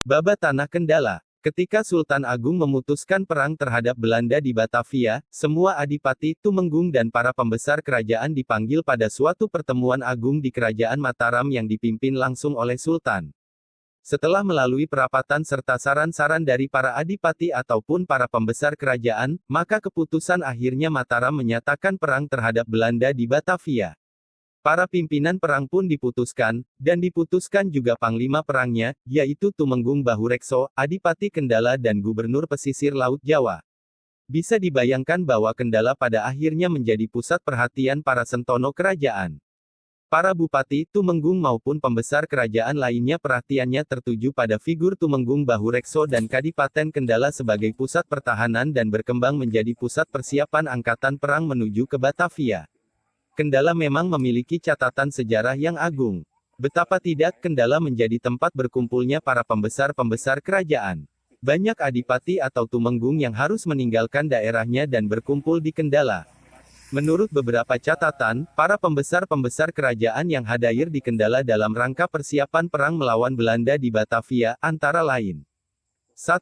Babat Tanah Kendala. Ketika Sultan Agung memutuskan perang terhadap Belanda di Batavia, semua adipati, tumenggung dan para pembesar kerajaan dipanggil pada suatu pertemuan agung di Kerajaan Mataram yang dipimpin langsung oleh Sultan. Setelah melalui perapatan serta saran-saran dari para adipati ataupun para pembesar kerajaan, maka keputusan akhirnya Mataram menyatakan perang terhadap Belanda di Batavia. Para pimpinan perang pun diputuskan, dan diputuskan juga panglima perangnya, yaitu Tumenggung Bahurekso, Adipati Kendala dan Gubernur Pesisir Laut Jawa. Bisa dibayangkan bahwa Kendala pada akhirnya menjadi pusat perhatian para sentono kerajaan. Para bupati, tumenggung maupun pembesar kerajaan lainnya perhatiannya tertuju pada figur Tumenggung Bahurekso dan Kadipaten Kendala sebagai pusat pertahanan dan berkembang menjadi pusat persiapan angkatan perang menuju ke Batavia. Kendala memang memiliki catatan sejarah yang agung. Betapa tidak, Kendala menjadi tempat berkumpulnya para pembesar-pembesar kerajaan. Banyak adipati atau tumenggung yang harus meninggalkan daerahnya dan berkumpul di Kendala. Menurut beberapa catatan, para pembesar-pembesar kerajaan yang hadir di Kendala dalam rangka persiapan perang melawan Belanda di Batavia, antara lain. 1.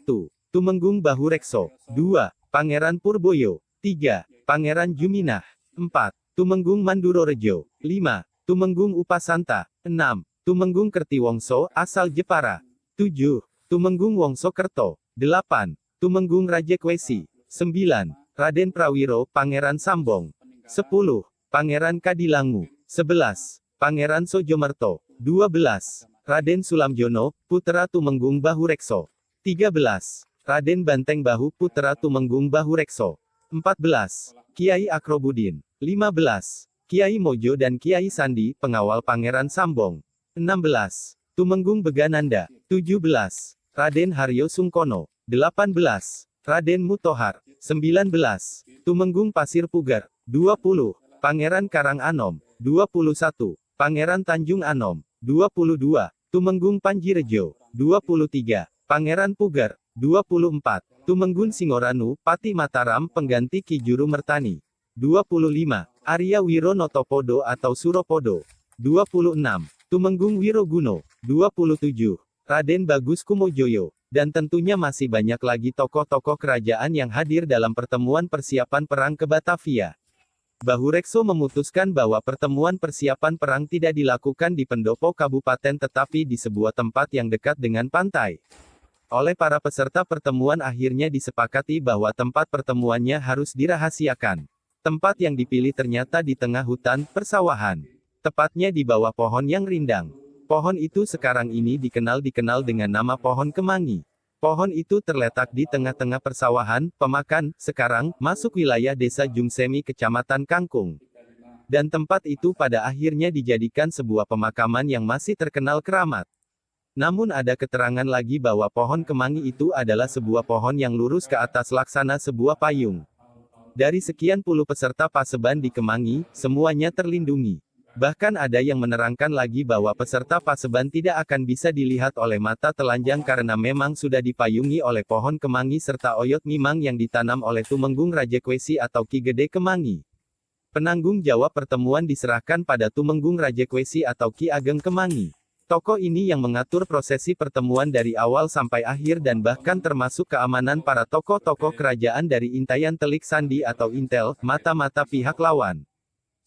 Tumenggung Bahurekso. 2. Pangeran Purboyo. 3. Pangeran Juminah. 4. Tumenggung Mandurorejo. 5. Tumenggung Upasanta. 6. Tumenggung Kertiwongso, asal Jepara. 7. Tumenggung Wongsokerto. 8. Tumenggung Rajekwesi. 9. Raden Prawiro, Pangeran Sambong. 10. Pangeran Kadilangu. 11. Pangeran Sojomerto. 12. Raden Sulamjono, putra Tumenggung Bahurekso. 13. Raden Banteng Bahu, putra Tumenggung Bahurekso. 14. Kiai Akrobudin. 15. Kiai Mojo dan Kiai Sandi, pengawal Pangeran Sambong. 16. Tumenggung Begananda. 17. Raden Haryo Sungkono. 18. Raden Mutohar. 19. Tumenggung Pasir Pugar. 20. Pangeran Karang Anom. 21. Pangeran Tanjung Anom. 22. Tumenggung Panjirejo. 23. Pangeran Pugar. 24. Tumenggung Singoranu, Pati Mataram, pengganti Ki Juru Mertani. 25. Arya Wiro Notopodo atau Suropodo. 26. Tumenggung Wiroguno. 27. Raden Bagus Kumojoyo. Dan tentunya masih banyak lagi tokoh-tokoh kerajaan yang hadir dalam pertemuan persiapan perang ke Batavia. Bahurekso memutuskan bahwa pertemuan persiapan perang tidak dilakukan di pendopo kabupaten tetapi di sebuah tempat yang dekat dengan pantai. Oleh para peserta pertemuan akhirnya disepakati bahwa tempat pertemuannya harus dirahasiakan. Tempat yang dipilih ternyata di tengah hutan, persawahan. Tepatnya di bawah pohon yang rindang. Pohon itu sekarang ini dikenal dengan nama pohon kemangi. Pohon itu terletak di tengah-tengah persawahan, Pemakan, sekarang, masuk wilayah desa Jungsemi Kecamatan Kangkung. Dan tempat itu pada akhirnya dijadikan sebuah pemakaman yang masih terkenal keramat. Namun ada keterangan lagi bahwa pohon kemangi itu adalah sebuah pohon yang lurus ke atas laksana sebuah payung. Dari sekian puluh peserta paseban di Kemangi, semuanya terlindungi. Bahkan ada yang menerangkan lagi bahwa peserta paseban tidak akan bisa dilihat oleh mata telanjang karena memang sudah dipayungi oleh pohon kemangi serta oyot mimang yang ditanam oleh Tumenggung Rajekwesi atau Ki Gede Kemangi. Penanggung jawab pertemuan diserahkan pada Tumenggung Rajekwesi atau Ki Ageng Kemangi. Tokoh ini yang mengatur prosesi pertemuan dari awal sampai akhir dan bahkan termasuk keamanan para tokoh-tokoh kerajaan dari intayan telik sandi atau intel, mata-mata pihak lawan.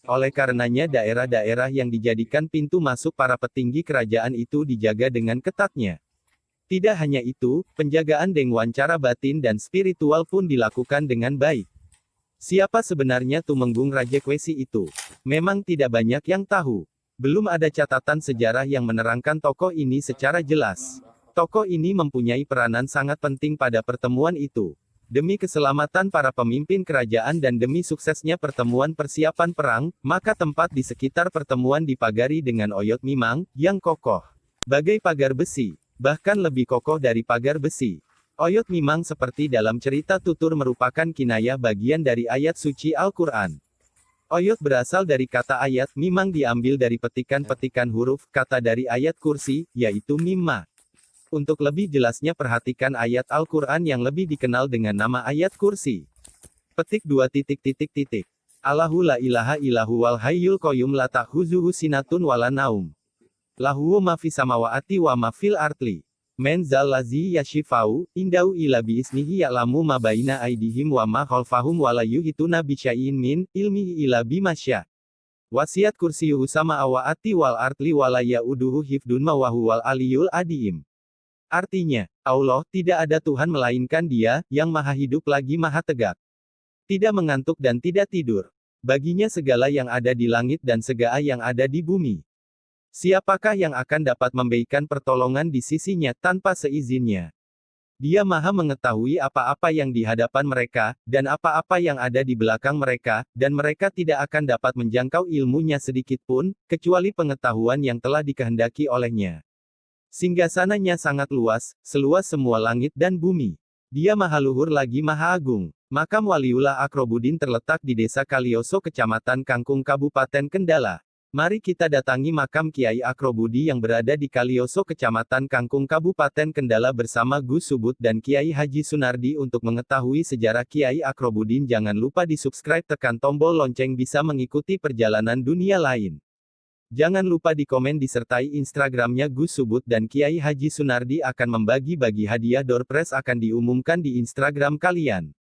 Oleh karenanya daerah-daerah yang dijadikan pintu masuk para petinggi kerajaan itu dijaga dengan ketatnya. Tidak hanya itu, penjagaan dengwancara batin dan spiritual pun dilakukan dengan baik. Siapa sebenarnya Tumenggung Rajekwesi itu? Memang tidak banyak yang tahu. Belum ada catatan sejarah yang menerangkan tokoh ini secara jelas. Tokoh ini mempunyai peranan sangat penting pada pertemuan itu. Demi keselamatan para pemimpin kerajaan dan demi suksesnya pertemuan persiapan perang, maka tempat di sekitar pertemuan dipagari dengan oyot mimang, yang kokoh. Bagai pagar besi. Bahkan lebih kokoh dari pagar besi. Oyot mimang seperti dalam cerita tutur merupakan kinayah bagian dari ayat suci Al-Quran. Oyot berasal dari kata ayat, mimang diambil dari petikan-petikan huruf, kata dari ayat kursi, yaitu mimma. Untuk lebih jelasnya perhatikan ayat Al-Quran yang lebih dikenal dengan nama ayat kursi. Petik 2. Allahu la ilaha illahu wal hayyul qayyum la ta'khuzuhu sinatun wala naum. Lahu ma fis samawati wa ma fil ardi. Men zal lazi yashifau, indau ila biisnihi ya'lamu ma baina aidihim wa ma khalfahum wa la yuhituna bisyai'in min ilmihi illa bimasya. Wasiat kursiyuhu samawati wal ardi wa la ya'uduhu hifdunma wa huwal aliyul adhim. Artinya, Allah, tidak ada Tuhan melainkan Dia, yang maha hidup lagi maha tegak. Tidak mengantuk dan tidak tidur. Baginya segala yang ada di langit dan segala yang ada di bumi. Siapakah yang akan dapat memberikan pertolongan di sisinya tanpa seizinnya? Dia maha mengetahui apa-apa yang di hadapan mereka, dan apa-apa yang ada di belakang mereka, dan mereka tidak akan dapat menjangkau ilmunya sedikit pun, kecuali pengetahuan yang telah dikehendaki olehnya. Singgasananya sangat luas, seluas semua langit dan bumi. Dia maha luhur lagi maha agung. Makam Waliullah Akrobudin terletak di Desa Kalioso Kecamatan Kangkung Kabupaten Kendala. Mari kita datangi makam Kiai Akrobudi yang berada di Kalioso Kecamatan Kangkung Kabupaten Kendala bersama Gus Subut dan Kiai Haji Sunardi untuk mengetahui sejarah Kiai Akrobudin. Jangan lupa di subscribe, tekan tombol lonceng bisa mengikuti perjalanan dunia lain. Jangan lupa di komen disertai Instagramnya Gus Subut dan Kiai Haji Sunardi akan membagi-bagi hadiah door prize akan diumumkan di Instagram kalian.